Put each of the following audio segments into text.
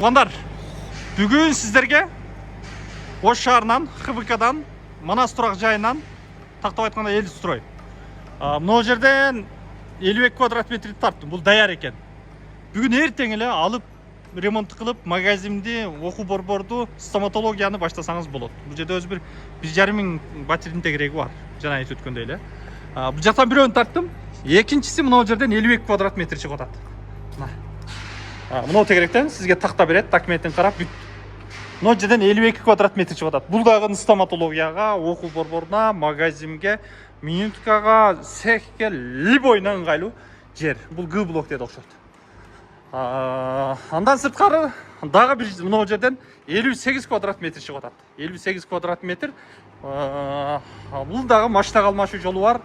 Туғандар, бүгін сіздерге Ош шаарынан, ХБК-дан, Манас тұрақ жайынан, тақтап айтқанда Эльстрой. Мынау жерден 52 квадрат метрді тарттым. Бұл даяр екен. Бүгін ертең еле алып, ремонт қылып, магазинді, оқу борборды, стоматологияны баштасаңыз болады. Бұл жерде өзі бір 1,5 мың батареяның тегерегі бар. Жаңа айтып өткендей эле. Бұл жақтан біреуін тарттым. Екіншісі мынау жерден 52 квадрат метр шығып жатады. Мынау тегеректен сізге тақта береді, документін қарап бүт. Мынау жерден 52 квадрат метр шығып жатады. Бұл дағы стоматологияға, оқу борборына, магазинге, минуткаға, цехке, любойына ыңғайлы жер. Бұл Г блок деді оқшайды. Андан сыртқары дағы бір мынау жерден 58 квадрат метр шығып жатады. 58 квадрат метр. Бұл дағы машина алмашу жолы бар.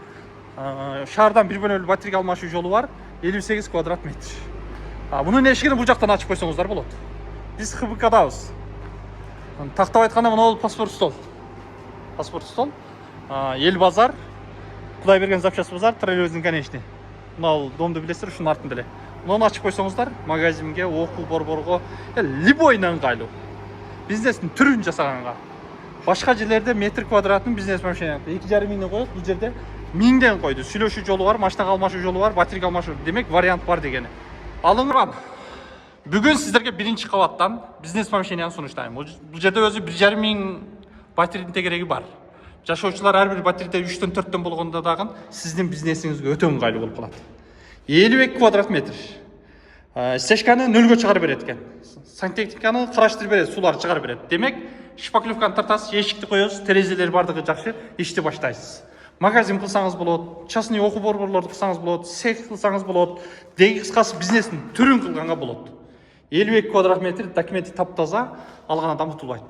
Шаардан бір бөлмелі батарея алмашу жолы бар. 58 квадрат метр. Бұның ешкені бұл жақтан ашып қойсаңыздар болады. Біз ХБК-дабыз. Тақтап айтқанда мынау паспорт стол. Паспорт стол. Ел базар. Құдай берген запчас базар. Троллейбустың конечный. Мынау домды білесіздер, шының артын біле. Мынаны ашып қойсаңыздар, магазинге, оқу борборға, любойына ыңғайлы. Бизнестің түрін жасағанға. Башқа жерлерде метр квадратын бизнес помещение. 2,5 мыңнан қойып, бұл жерде 1000-ден қойды. Сүйлөшүү жолу бар, машина алмашу жолу бар, батарея алмашу. Демек, вариант бар дегені. Алыңдар. Бүгін сіздерге бірінші қабаттан бизнес помещенияны сунуштаймын. Бұл жерде өзі 1,5 мың батареяның тегерегі бар. Жашоочулар әрбір батареяда 3-4 болғанда дагы сіздің бизнесіңізге өтө ыңғайлы болып қалады. 52 квадрат метр. Стечканы нөлгө чыгарып берет экен. Сантехниканы караштырып берет, сулар чыгарып берет. Демек, шпаклевканы тартасыз, эшикти коесуз, терезелер бардыгы жакшы, ишти баштайсыз. Магазин кылсаңыз болот, частный окуу борборлорду кылсаңыз болот, цех кылсаңыз болот, деги кыскасы бизнестин түрүн кылганга болот. 52 квадрат метр документи таптаза алган адам утулбайт.